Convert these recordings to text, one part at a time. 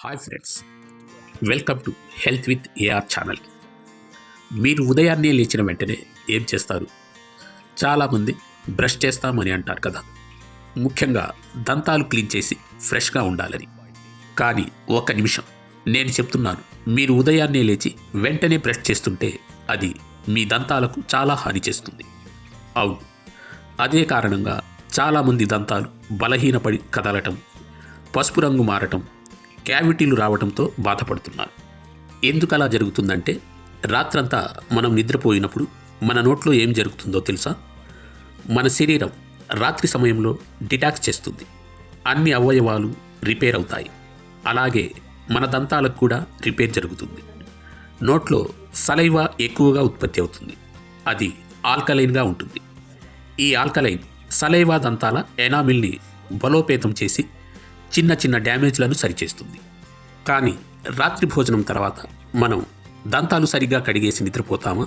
Hi friends, welcome to health with AR channel. మీరు ఉదయాన్నే లేచిన వెంటనే ఏం చేస్తారు? చాలామంది బ్రష్ చేస్తామని అంటారు కదా, ముఖ్యంగా దంతాలు క్లీన్ చేసి ఫ్రెష్గా ఉండాలని. కానీ ఒక్క నిమిషం, నేను చెప్తున్నాను, మీరు ఉదయాన్నే లేచి వెంటనే బ్రష్ చేస్తుంటే అది మీ దంతాలకు చాలా హాని చేస్తుంది. అవును, అదే కారణంగా చాలామంది దంతాలు బలహీనపడి కదలటం, పసుపు రంగు మారటం, క్యావిటీలు రావడంతో బాధపడుతున్నారు. ఎందుకు అలా జరుగుతుందంటే, రాత్రంతా మనం నిద్రపోయినప్పుడు మన నోట్లో ఏం జరుగుతుందో తెలుసా? మన శరీరం రాత్రి సమయంలో డిటాక్స్ చేస్తుంది. అన్ని అవయవాలు రిపేర్ అవుతాయి. అలాగే మన దంతాలకు కూడా రిపేర్ జరుగుతుంది. నోట్లో సలైవా ఎక్కువగా ఉత్పత్తి అవుతుంది. అది ఆల్కలైన్గా ఉంటుంది. ఈ ఆల్కలైన్ సలైవా దంతాల ఎనామిల్ని బలోపేతం చేసి చిన్న చిన్న డ్యామేజ్లను సరిచేస్తుంది. కానీ రాత్రి భోజనం తర్వాత మనం దంతాలు సరిగ్గా కడిగేసి నిద్రపోతామా?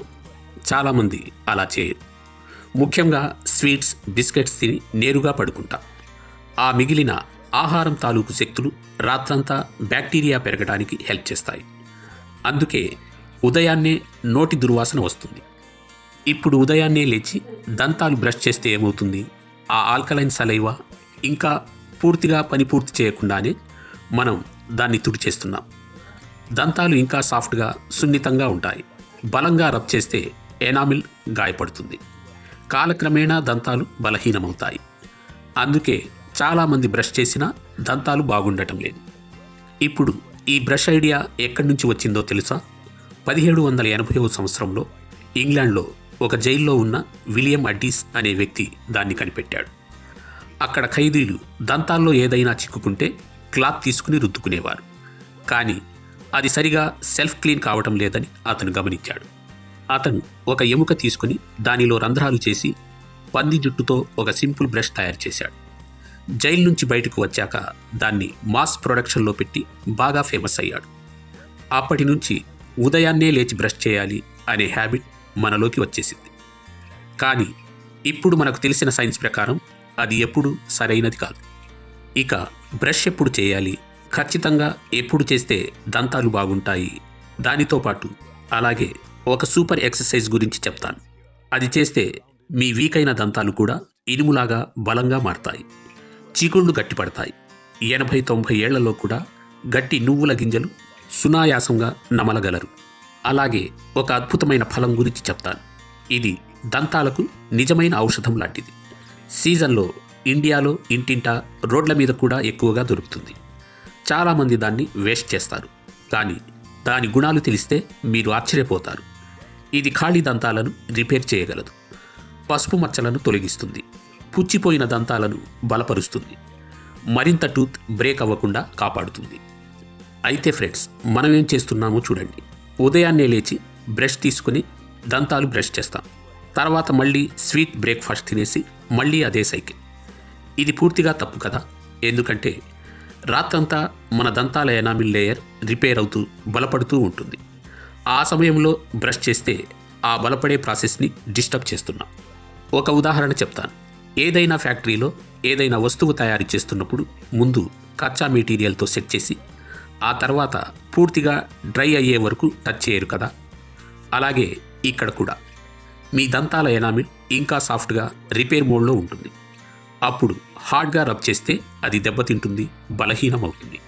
చాలామంది అలా చేయరు. ముఖ్యంగా స్వీట్స్, బిస్కెట్స్ తిని నేరుగా పడుకుంటాం. ఆ మిగిలిన ఆహారం తాలూకు శక్తులు రాత్రంతా బ్యాక్టీరియా పెరగడానికి హెల్ప్ చేస్తాయి. అందుకే ఉదయాన్నే నోటి దుర్వాసన వస్తుంది. ఇప్పుడు ఉదయాన్నే లేచి దంతాలు బ్రష్ చేస్తే ఏమవుతుంది? ఆ ఆల్కలైన్ సలైవా ఇంకా పూర్తిగా పని పూర్తి చేయకుండానే మనం దాన్ని తుడిచేస్తున్నాం. దంతాలు ఇంకా సాఫ్ట్గా, సున్నితంగా ఉంటాయి. బలంగా రబ్ చేస్తే ఎనామిల్ గాయపడుతుంది. కాలక్రమేణా దంతాలు బలహీనమవుతాయి. అందుకే చాలామంది బ్రష్ చేసినా దంతాలు బాగుండటం లేదు. ఇప్పుడు ఈ బ్రష్ ఐడియా ఎక్కడి నుంచి వచ్చిందో తెలుసా? 1780వ సంవత్సరంలో ఇంగ్లాండ్లో ఒక జైల్లో ఉన్న విలియం అడ్డీస్ అనే వ్యక్తి దాన్ని కనిపెట్టాడు. అక్కడ ఖైదీలు దంతాల్లో ఏదైనా చిక్కుకుంటే క్లాత్ తీసుకుని రుద్దుకునేవారు. కానీ అది సరిగా సెల్ఫ్ క్లీన్ కావటం లేదని అతను గమనించాడు. అతను ఒక ఎముక తీసుకుని దానిలో రంధ్రాలు చేసి పంది జుట్టుతో ఒక సింపుల్ బ్రష్ తయారు చేశాడు. జైలు నుంచి బయటకు వచ్చాక దాన్ని మాస్ ప్రొడక్షన్లో పెట్టి బాగా ఫేమస్ అయ్యాడు. అప్పటి నుంచి ఉదయాన్నే లేచి బ్రష్ చేయాలి అనే హ్యాబిట్ మనలోకి వచ్చేసింది. కానీ ఇప్పుడు మనకు తెలిసిన సైన్స్ ప్రకారం అది ఎప్పుడు సరైనది కాదు. ఇక బ్రష్ ఎప్పుడు చేయాలి, ఖచ్చితంగా ఎప్పుడు చేస్తే దంతాలు బాగుంటాయి, దానితో పాటు అలాగే ఒక సూపర్ ఎక్సర్సైజ్ గురించి చెప్తాను. అది చేస్తే మీ వీక్ అయిన దంతాలు కూడా ఇనుములాగా బలంగా మారతాయి. చీకుళ్ళు గట్టిపడతాయి. 80-90 ఏళ్లలో కూడా గట్టి నువ్వుల గింజలు సునాయాసంగా నమలగలరు. అలాగే ఒక అద్భుతమైన ఫలం గురించి చెప్తాను. ఇది దంతాలకు నిజమైన ఔషధం లాంటిది. సీజన్లో ఇండియాలో ఇంటింటా, రోడ్ల మీద కూడా ఎక్కువగా దొరుకుతుంది. చాలామంది దాన్ని వేస్ట్ చేస్తారు. కానీ దాని గుణాలు తెలిస్తే మీరు ఆశ్చర్యపోతారు. ఇది ఖాళీ దంతాలను రిపేర్ చేయగలదు. పసుపు మచ్చలను తొలగిస్తుంది. పుచ్చిపోయిన దంతాలను బలపరుస్తుంది. మరింత టూత్ బ్రేక్ అవ్వకుండా కాపాడుతుంది. అయితే ఫ్రెండ్స్, మనం ఏం చేస్తున్నామో చూడండి. ఉదయాన్నే లేచి బ్రష్ తీసుకుని దంతాలు బ్రష్ చేస్తాం. తర్వాత మళ్ళీ స్వీట్ బ్రేక్ఫాస్ట్ తినేసి మళ్ళీ అదే సైకిల్. ఇది పూర్తిగా తప్పు కదా. ఎందుకంటే రాత్రంతా మన దంతాల ఎనామిల్ లేయర్ రిపేర్ అవుతూ బలపడుతూ ఉంటుంది. ఆ సమయంలో బ్రష్ చేస్తే ఆ బలపడే ప్రాసెస్ని డిస్టర్బ్ చేస్తున్నాం. ఒక ఉదాహరణ చెప్తాను. ఏదైనా ఫ్యాక్టరీలో ఏదైనా వస్తువు తయారు చేస్తున్నప్పుడు ముందు కచ్చా మెటీరియల్తో సెట్ చేసి ఆ తర్వాత పూర్తిగా డ్రై అయ్యే వరకు టచ్ చేయరు కదా. అలాగే ఇక్కడ కూడా మీ దంతాల ఎనామిల్ ఇంకా సాఫ్ట్గా రిపేర్ మోడ్లో ఉంటుంది. అప్పుడు హార్డ్గా రబ్ చేస్తే అది దెబ్బతింటుంది, బలహీనమవుతుంది.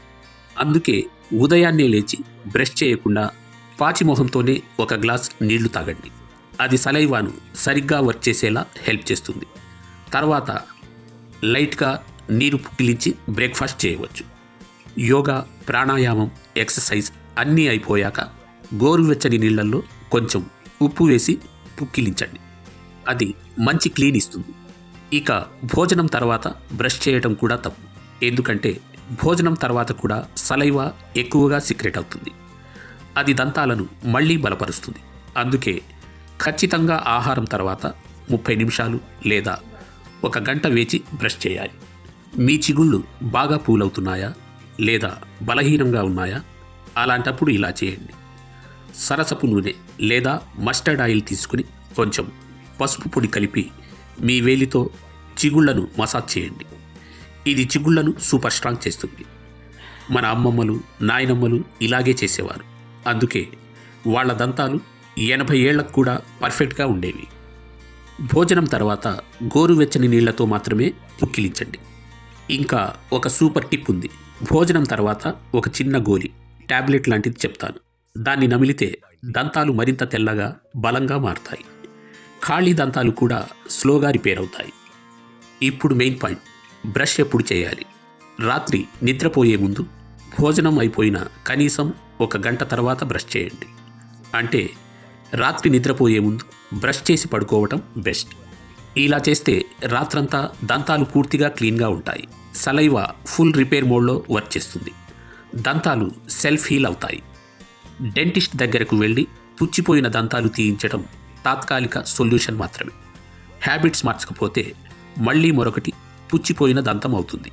అందుకే ఉదయాన్నే లేచి బ్రష్ చేయకుండా పాచిమొహంతోనే ఒక గ్లాస్ నీళ్లు తాగండి. అది సలైవాను సరిగ్గా వర్క్ చేసేలా హెల్ప్ చేస్తుంది. తర్వాత లైట్గా నీరు పుక్కిలించి బ్రేక్ఫాస్ట్ చేయవచ్చు. యోగా, ప్రాణాయామం, ఎక్సర్సైజ్ అన్నీ అయిపోయాక గోరువెచ్చని నీళ్లలో కొంచెం ఉప్పు వేసి పుక్కిలించండి. అది మంచి క్లీన్ ఇస్తుంది. ఇక భోజనం తర్వాత బ్రష్ చేయటం కూడా తప్పు. ఎందుకంటే భోజనం తర్వాత కూడా సలైవా ఎక్కువగా సీక్రెట్ అవుతుంది. అది దంతాలను మళ్ళీ బలపరుస్తుంది. అందుకే ఖచ్చితంగా ఆహారం తర్వాత 30 నిమిషాలు లేదా 1 గంట వేచి బ్రష్ చేయాలి. మీ చిగుళ్ళు బాగా పూలవుతున్నాయా లేదా బలహీనంగా ఉన్నాయా? అలాంటప్పుడు ఇలా చేయండి. సరసపు నూనె లేదా మస్టర్డ్ ఆయిల్ తీసుకుని కొంచెం పసుపు పొడి కలిపి మీ వేలితో చిగుళ్లను మసాజ్ చేయండి. ఇది చిగుళ్లను సూపర్ స్ట్రాంగ్ చేస్తుంది. మన అమ్మమ్మలు, నాయనమ్మలు ఇలాగే చేసేవారు. అందుకే వాళ్ళ దంతాలు 80 ఏళ్లకు కూడా పర్ఫెక్ట్గా ఉండేవి. భోజనం తర్వాత గోరువెచ్చని నీళ్లతో మాత్రమే పుక్కిలించండి. ఇంకా ఒక సూపర్ టిప్ ఉంది. భోజనం తర్వాత ఒక చిన్న గోలి టాబ్లెట్ లాంటిది చెప్తాను. దాన్ని నమిలితే దంతాలు మరింత తెల్లగా, బలంగా మారుతాయి. ఖాళీ దంతాలు కూడా స్లోగా రిపేర్ అవుతాయి. ఇప్పుడు మెయిన్ పాయింట్, బ్రష్ ఎప్పుడు చేయాలి? రాత్రి నిద్రపోయే ముందు, భోజనం అయిపోయిన కనీసం 1 గంట తర్వాత బ్రష్ చేయండి. అంటే రాత్రి నిద్రపోయే ముందు బ్రష్ చేసి పడుకోవటం బెస్ట్. ఇలా చేస్తే రాత్రంతా దంతాలు పూర్తిగా క్లీన్గా ఉంటాయి. సలైవా ఫుల్ రిపేర్ మోడ్లో వర్క్ చేస్తుంది. దంతాలు సెల్ఫ్ హీల్ అవుతాయి. డెంటిస్ట్ దగ్గరకు వెళ్ళి పుచ్చిపోయిన దంతాలు తీయించడం తాత్కాలిక సొల్యూషన్ మాత్రమే. హ్యాబిట్స్ మార్చకపోతే మళ్ళీ మరొకటి పుచ్చిపోయిన దంతం అవుతుంది.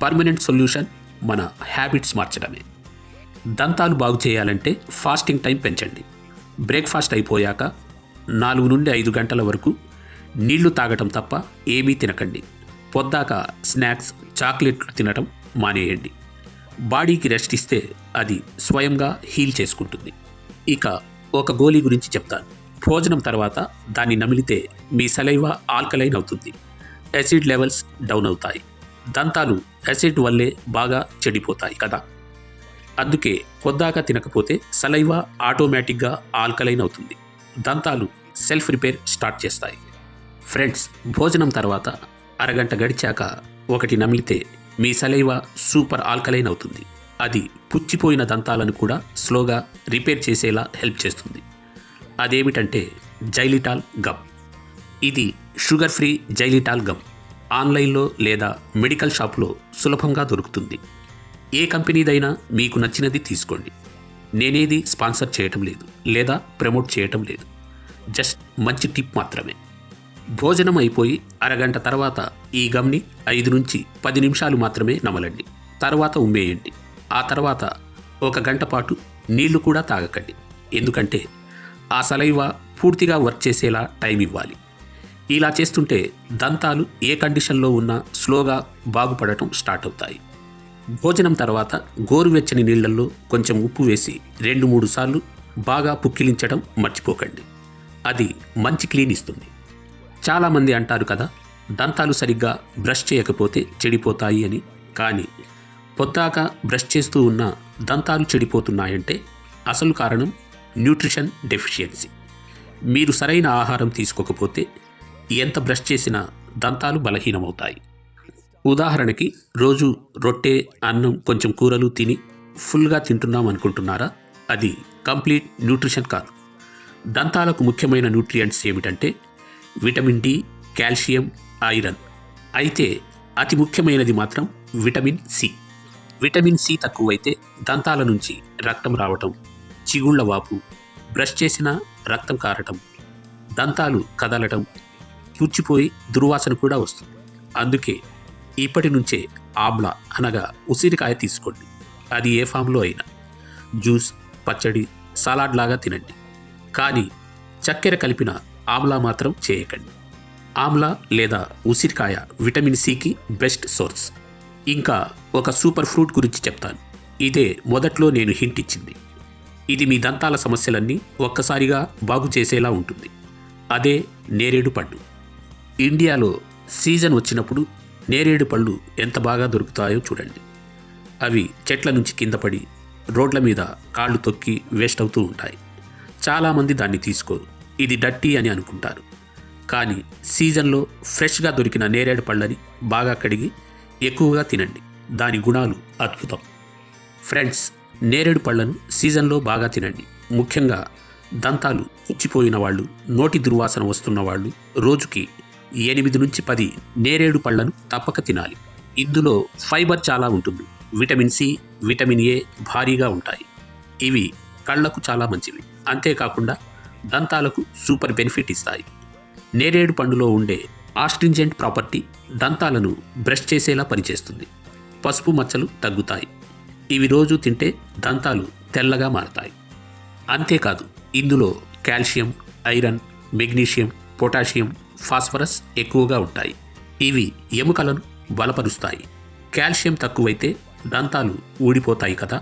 పర్మనెంట్ సొల్యూషన్ మన హ్యాబిట్స్ మార్చడమే. దంతాలు బాగు చేయాలంటే ఫాస్టింగ్ టైం పెంచండి. బ్రేక్ఫాస్ట్ అయిపోయాక 4 నుండి 5 గంటల వరకు నీళ్లు తాగటం తప్ప ఏమీ తినకండి. పొద్దాక స్నాక్స్, చాక్లెట్లు తినటం మానేయండి. బాడీకి రెస్ట్ ఇస్తే అది స్వయంగా హీల్ చేసుకుంటుంది. ఇక ఒక గోలీ గురించి చెప్తాను. భోజనం తర్వాత దాన్ని నమిలితే మీ సలైవా ఆల్కలైన్ అవుతుంది. యాసిడ్ లెవెల్స్ డౌన్ అవుతాయి. దంతాలు యాసిడ్ వల్లే బాగా చెడిపోతాయి కదా. అందుకే పొద్దాక తినకపోతే సలైవా ఆటోమేటిక్గా ఆల్కలైన్ అవుతుంది. దంతాలు సెల్ఫ్ రిపేర్ స్టార్ట్ చేస్తాయి. ఫ్రెండ్స్, భోజనం తర్వాత అరగంట గడిచాక ఒకటి నమిలితే మీ సలైవా సూపర్ ఆల్కలైన్ అవుతుంది. అది పుచ్చిపోయిన దంతాలను కూడా స్లోగా రిపేర్ చేసేలా హెల్ప్ చేస్తుంది. అదేమిటంటే జైలిటాల్ గమ్. ఇది షుగర్ ఫ్రీ జైలిటాల్ గమ్. ఆన్లైన్లో లేదా మెడికల్ షాప్లో సులభంగా దొరుకుతుంది. ఏ కంపెనీదైనా మీకు నచ్చినది తీసుకోండి. నేనేది స్పాన్సర్ చేయటం లేదు లేదా ప్రమోట్ చేయటం లేదు. జస్ట్ మంచి టిప్ మాత్రమే. భోజనం అయిపోయి అరగంట తర్వాత ఈ గమ్ని 5 నుంచి 10 నిమిషాలు మాత్రమే నమలండి. తర్వాత ఉమ్మేయండి. ఆ తర్వాత 1 గంట పాటు నీళ్లు కూడా తాగకండి. ఎందుకంటే ఆ సలైవా పూర్తిగా వర్క్ చేసేలా టైం ఇవ్వాలి. ఇలా చేస్తుంటే దంతాలు ఏ కండిషన్లో ఉన్నా స్లోగా బాగుపడటం స్టార్ట్ అవుతాయి. భోజనం తర్వాత గోరువెచ్చని నీళ్లలో కొంచెం ఉప్పు వేసి 2-3 సార్లు బాగా పుక్కిలించడం మర్చిపోకండి. అది మంచి క్లీన్ ఇస్తుంది. చాలామంది అంటారు కదా, దంతాలు సరిగ్గా బ్రష్ చేయకపోతే చెడిపోతాయి అని. కానీ పొద్దాక బ్రష్ చేస్తూ ఉన్న దంతాలు చెడిపోతున్నాయంటే అసలు కారణం న్యూట్రిషన్ డెఫిషియన్సీ. మీరు సరైన ఆహారం తీసుకోకపోతే ఎంత బ్రష్ చేసినా దంతాలు బలహీనమవుతాయి. ఉదాహరణకి రోజు రొట్టె, అన్నం, కొంచెం కూరలు తిని ఫుల్గా తింటున్నాం అనుకుంటున్నారా? అది కంప్లీట్ న్యూట్రిషన్ కాదు. దంతాలకు ముఖ్యమైన న్యూట్రియంట్స్ ఏమిటంటే విటమిన్ డి, కాల్షియం, ఐరన్. అయితే అతి ముఖ్యమైనది మాత్రం విటమిన్ సి. విటమిన్ సి తక్కువైతే దంతాల నుంచి రక్తం రావటం, చిగుళ్ల వాపు, బ్రష్ చేసినా రక్తం కారటం, దంతాలు కదలటం, పుచ్చిపోయి దుర్వాసన కూడా వస్తుంది. అందుకే ఇప్పటి నుంచే ఆమ్లా అనగా ఉసిరికాయ తీసుకోండి. అది ఏ ఫామ్లో అయినా జ్యూస్, పచ్చడి, సలాడ్ లాగా తినండి. కానీ చక్కెర కలిపిన ఆమ్లా మాత్రం చేయకండి. ఆమ్లా లేదా ఉసిరికాయ విటమిన్ సికి బెస్ట్ సోర్స్. ఇంకా ఒక సూపర్ ఫ్రూట్ గురించి చెప్తాను. ఇదే మొదట్లో నేను హింట్ ఇచ్చింది. ఇది మీ దంతాల సమస్యలన్నీ ఒక్కసారిగా బాగు చేసేలా ఉంటుంది. అదే నేరేడు పండు. ఇండియాలో సీజన్ వచ్చినప్పుడు నేరేడు పళ్ళు ఎంత బాగా దొరుకుతాయో చూడండి. అవి చెట్ల నుంచి కింద పడి రోడ్ల మీద కాళ్ళు తొక్కి వేస్ట్ అవుతూ ఉంటాయి. చాలామంది దాన్ని తీసుకోరు. ఇది డర్టీ అని అనుకుంటారు. కానీ సీజన్లో ఫ్రెష్గా దొరికిన నేరేడు పళ్ళని బాగా కడిగి ఎక్కువగా తినండి. దాని గుణాలు అద్భుతం. ఫ్రెండ్స్, నేరేడు పళ్ళను సీజన్లో బాగా తినండి. ముఖ్యంగా దంతాలు పుచ్చిపోయిన వాళ్ళు, నోటి దుర్వాసన వస్తున్న వాళ్ళు రోజుకి 8 నుంచి 10 నేరేడు పళ్ళను తప్పక తినాలి. ఇందులో ఫైబర్ చాలా ఉంటుంది. విటమిన్ సి, విటమిన్ ఏ భారీగా ఉంటాయి. ఇవి కళ్లకు చాలా మంచివి. అంతేకాకుండా దంతాలకు సూపర్ బెనిఫిట్ ఇస్తాయి. నేరేడు పండులో ఉండే ఆస్ట్రింజెంట్ ప్రాపర్టీ దంతాలను బ్రష్ చేసేలా పనిచేస్తుంది. పసుపు మచ్చలు తగ్గుతాయి. ఇవి రోజు తింటే దంతాలు తెల్లగా మారతాయి. అంతేకాదు ఇందులో calcium, iron, magnesium, potassium, phosphorus ఎక్కువగా ఉంటాయి. ఇవి ఎముకలను బలపరుస్తాయి. కాల్షియం తక్కువైతే దంతాలు ఊడిపోతాయి కదా.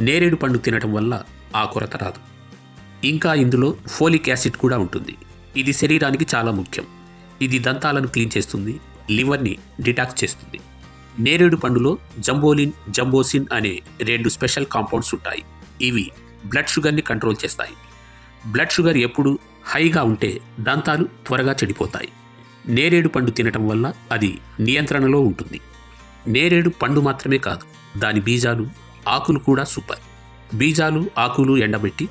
నేరేడు పండు తినటం వల్ల ఆ కొరత రాదు. ఇంకా ఇందులో ఫోలిక్ యాసిడ్ కూడా ఉంటుంది. ఇది శరీరానికి చాలా ముఖ్యం. ఇది దంతాలను క్లీన్ చేస్తుంది, లివర్ని డిటాక్స్ చేస్తుంది. నేరేడు పండులో జంబోసిన్ అనే 2 స్పెషల్ కాంపౌండ్స్ ఉంటాయి. ఇవి బ్లడ్ షుగర్ని కంట్రోల్ చేస్తాయి. బ్లడ్ షుగర్ ఎప్పుడు హైగా ఉంటే దంతాలు త్వరగా చెడిపోతాయి. నేరేడు పండు తినటం వల్ల అది నియంత్రణలో ఉంటుంది. నేరేడు పండు మాత్రమే కాదు, దాని బీజాలు, ఆకులు కూడా సూపర్. బీజాలు, ఆకులు ఎండబెట్టి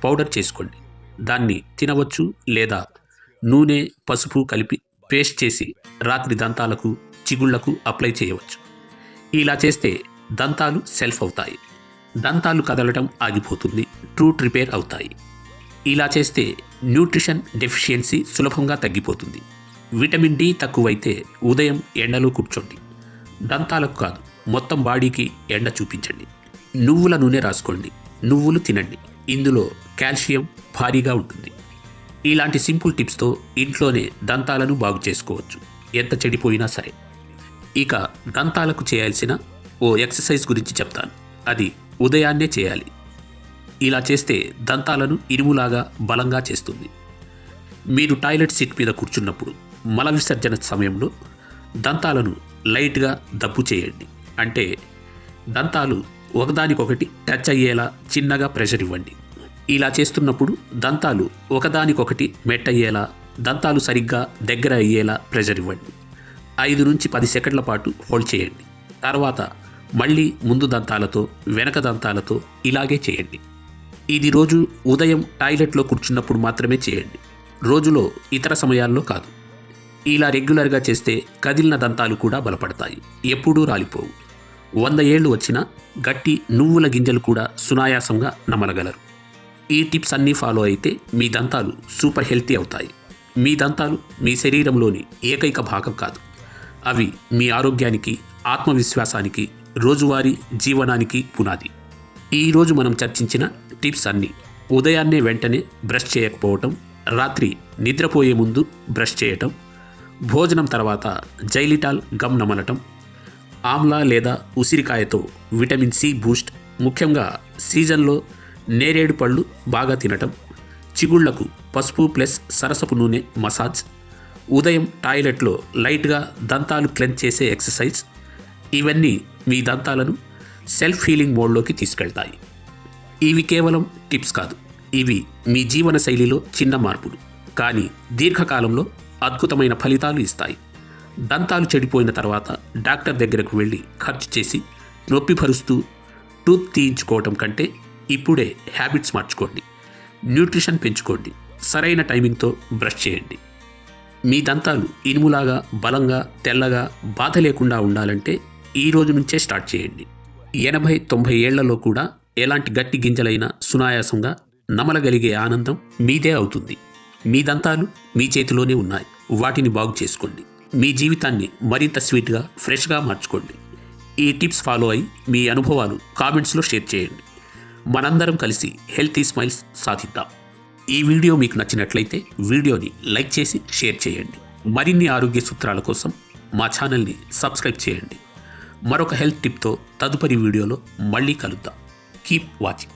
పౌడర్ చేసుకోండి. దాన్ని తినవచ్చు, లేదా నూనె, పసుపు కలిపి పేస్ట్ చేసి రాత్రి దంతాలకు, చిగుళ్లకు అప్లై చేయవచ్చు. ఇలా చేస్తే దంతాలు సెల్ఫ్ అవుతాయి. దంతాలు కదలటం ఆగిపోతుంది, ట్రూట్ రిపేర్ అవుతాయి. ఇలా చేస్తే న్యూట్రిషన్ డెఫిషియన్సీ సులభంగా తగ్గిపోతుంది. విటమిన్ డి తక్కువైతే ఉదయం ఎండలో కూర్చోండి. దంతాలకు కాదు, మొత్తం బాడీకి ఎండ చూపించండి. నువ్వుల నూనె రాసుకోండి. నువ్వులు తినండి. ఇందులో కాల్షియం భారీగా ఉంటుంది. ఇలాంటి సింపుల్ టిప్స్తో ఇంట్లోనే దంతాలను బాగు చేసుకోవచ్చు, ఎంత చెడిపోయినా సరే. ఇక దంతాలకు చేయాల్సిన ఓ ఎక్సర్సైజ్ గురించి చెప్తాను. అది ఉదయాన్నే చేయాలి. ఇలా చేస్తే దంతాలను ఇనుములాగా బలంగా చేస్తుంది. మీరు టాయిలెట్ సీట్ మీద కూర్చున్నప్పుడు మల విసర్జన సమయంలో దంతాలను లైట్గా దబ్బు చేయండి. అంటే దంతాలు ఒకదానికొకటి టచ్ అయ్యేలా చిన్నగా ప్రెషర్ ఇవ్వండి. ఇలా చేస్తున్నప్పుడు దంతాలు ఒకదానికొకటి మెట్ అయ్యేలా, దంతాలు సరిగ్గా దగ్గర అయ్యేలా ప్రెషర్ ఇవ్వండి. 5 నుంచి 10 సెకండ్ల పాటు హోల్డ్ చేయండి. తర్వాత మళ్ళీ ముందు దంతాలతో, వెనక దంతాలతో ఇలాగే చేయండి. ఇది రోజు ఉదయం టాయిలెట్లో కూర్చున్నప్పుడు మాత్రమే చేయండి, రోజులో ఇతర సమయాల్లో కాదు. ఇలా రెగ్యులర్గా చేస్తే కదిలిన దంతాలు కూడా బలపడతాయి, ఎప్పుడూ రాలిపోవు. 100 ఏళ్ళు వచ్చినా గట్టి నువ్వుల గింజలు కూడా సునాయాసంగా నమలగలరు. ఈ టిప్స్ అన్నీ ఫాలో అయితే మీ దంతాలు సూపర్ హెల్తీ అవుతాయి. మీ దంతాలు మీ శరీరంలోని ఏకైక భాగం కాదు. అవి మీ ఆరోగ్యానికి, ఆత్మవిశ్వాసానికి, రోజువారీ జీవనానికి పునాది. ఈరోజు మనం చర్చించిన టిప్స్ అన్నీ ఉదయాన్నే వెంటనే బ్రష్ చేయకపోవటం, రాత్రి నిద్రపోయే ముందు బ్రష్ చేయటం, భోజనం తర్వాత జైలిటాల్ గమ్ నమలటం, ఆమ్లా లేదా ఉసిరికాయతో విటమిన్ సి బూస్ట్, ముఖ్యంగా సీజన్లో నేరేడు పళ్ళు బాగా తినటం, చిగుళ్లకు పసుపు ప్లస్ సరసపు నూనె మసాజ్, ఉదయం టాయిలెట్లో లైట్గా దంతాలు క్లెన్స్ చేసే ఎక్సర్సైజ్, ఇవన్నీ మీ దంతాలను సెల్ఫ్ హీలింగ్ మోడ్లోకి తీసుకెళ్తాయి. ఇవి కేవలం టిప్స్ కాదు, ఇవి మీ జీవన శైలిలో చిన్న మార్పులు, కానీ దీర్ఘకాలంలో అద్భుతమైన ఫలితాలు ఇస్తాయి. దంతాలు చెడిపోయిన తర్వాత డాక్టర్ దగ్గరకు వెళ్ళి ఖర్చు చేసి నొప్పి భరుస్తూ టూత్ తీయించుకోవటం కంటే ఇప్పుడే హ్యాబిట్స్ మార్చుకోండి. న్యూట్రిషన్ పెంచుకోండి. సరైన టైమింగ్తో బ్రష్ చేయండి. మీ దంతాలు ఇనుములాగా బలంగా, తెల్లగా, బాధ లేకుండా ఉండాలంటే ఈ రోజు నుంచే స్టార్ట్ చేయండి. 80-90 ఏళ్లలో కూడా ఎలాంటి గట్టి గింజలైనా సునాయాసంగా నమలగలిగే ఆనందం మీదే అవుతుంది. మీ దంతాలు మీ చేతిలోనే ఉన్నాయి. వాటిని బాగు చేసుకోండి. మీ జీవితాన్ని మరింత స్వీట్గా, ఫ్రెష్గా మార్చుకోండి. ఈ టిప్స్ ఫాలో అయి మీ అనుభవాలు కామెంట్స్లో షేర్ చేయండి. మనందరం కలిసి హెల్తీ స్మైల్స్ సాధిద్దాం. ఈ వీడియో మీకు నచ్చినట్లయితే వీడియోని లైక్ చేసి షేర్ చేయండి. మరిన్ని ఆరోగ్య సూత్రాల కోసం మా ఛానల్ని సబ్స్క్రైబ్ చేయండి. మరొక హెల్త్ టిప్తో తదుపరి వీడియోలో మళ్ళీ కలుద్దాం. Keep watching.